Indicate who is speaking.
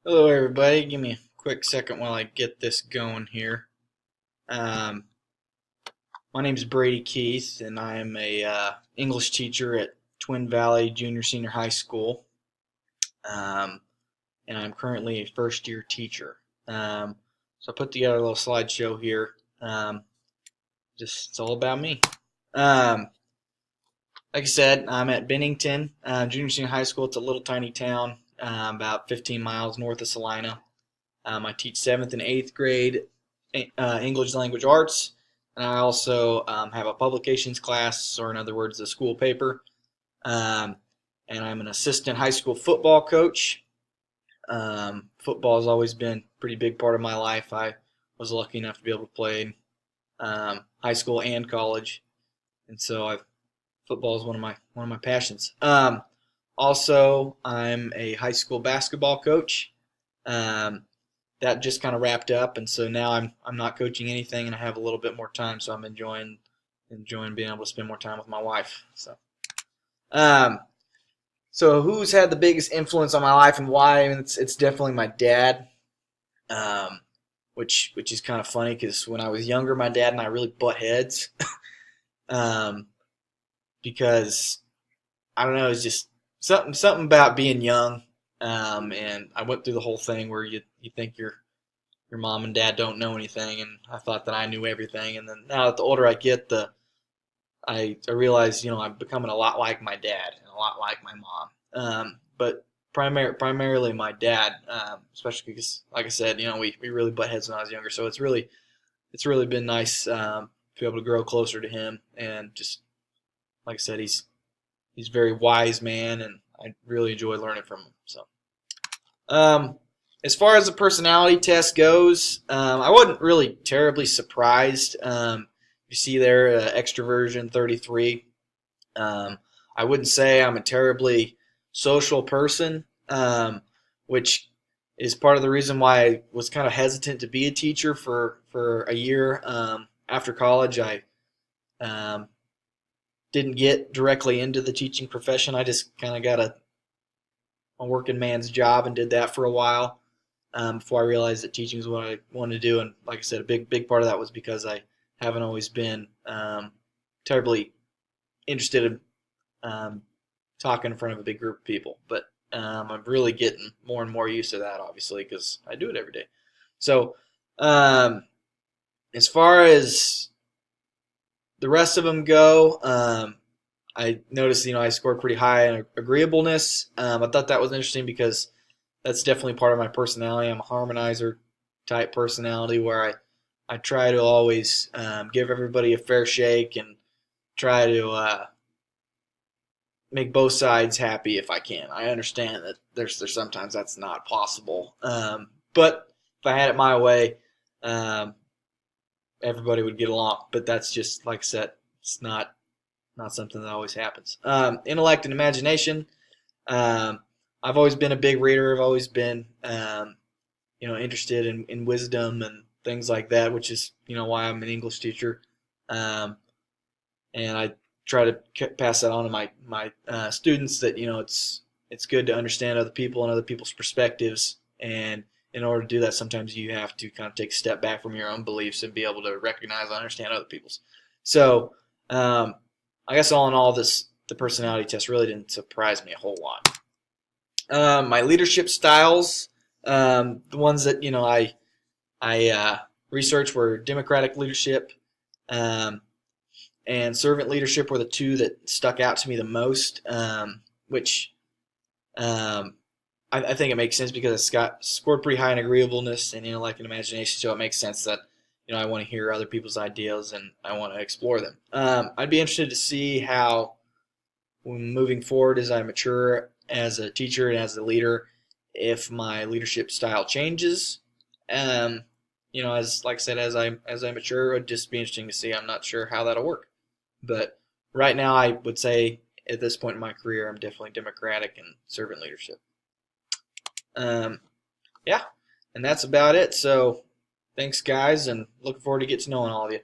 Speaker 1: Hello, everybody. Give me a quick second while I get this going here. Um, my name is Brady Keith, and I am a English teacher at Twin Valley Junior Senior High School, um, and I'm currently a first year teacher. So I put together a little slideshow here. Just it's all about me. Um, like I said, I'm at Bennington Junior Senior High School. It's a little tiny town, about 15 miles north of Salina. I teach 7th and 8th grade English language arts, and I also have a publications class, or in other words, a school paper. Um, and I'm an assistant high school football coach. Football has always been a pretty big part of my life. I was lucky enough to be able to play high school and college, and so football is one of my passions. Also, I'm a high school basketball coach. Um, that just kind of wrapped up, and so now I'm not coaching anything, and I have a little bit more time, so I'm enjoying being able to spend more time with my wife. Um, so who's had the biggest influence on my life and why? I mean, it's definitely my dad, um, which is kind of funny because when I was younger, my dad and I really butt heads, um, because I don't know, it's just something about being young, and I went through the whole thing where you think your mom and dad don't know anything, and I thought that I knew everything. And then now that the older I get, I realize I'm becoming a lot like my dad and a lot like my mom. But primarily my dad, especially because, like I said, we really butt heads when I was younger. So it's really been nice to be able to grow closer to him, and just like I said, he's a very wise man, and I really enjoy learning from him. So. Um, as far as the personality test goes, I wasn't really terribly surprised. You see there, extroversion 33. Um, I wouldn't say I'm a terribly social person, which is part of the reason why I was kind of hesitant to be a teacher for a year. After college, I um, didn't get directly into the teaching profession. I just kind of got a working man's job and did that for a while. Before I realized that teaching is what I wanted to do. And like I said, a big part of that was because I haven't always been terribly interested in talking in front of a big group of people. But I'm really getting more and more used to that, obviously, because I do it every day. So um, as far as the rest of them go, I noticed, I scored pretty high in agreeableness. I thought that was interesting because that's definitely part of my personality. I'm a harmonizer type personality where I try to always give everybody a fair shake and try to make both sides happy if I can. I understand that there's sometimes that's not possible, but if I had it my way, um, everybody would get along. But that's just like I said, it's not something that always happens. Intellect and imagination. Um, I've always been a big reader. I've always been interested in wisdom and things like that, which is why I'm an English teacher, and I try to pass that on to my students that it's good to understand other people and other people's perspectives, and in order to do that, sometimes you have to kind of take a step back from your own beliefs and be able to recognize and understand other people's. So, I guess all in all, the personality test really didn't surprise me a whole lot. My leadership styles, the ones that I researched were democratic leadership and servant leadership were the two that stuck out to me the most. Which um, I think it makes sense because scored pretty high in agreeableness and intellect and imagination, so it makes sense that I want to hear other people's ideas and I want to explore them. I'd be interested to see how, when moving forward as I mature as a teacher and as a leader, if my leadership style changes. Um, as like I said, as I mature, it'd just be interesting to see. I'm not sure how that'll work, but right now, I would say at this point in my career, I'm definitely democratic and servant leadership. Um, yeah, and that's about it. So, thanks, guys, and looking forward to get to knowing all of you.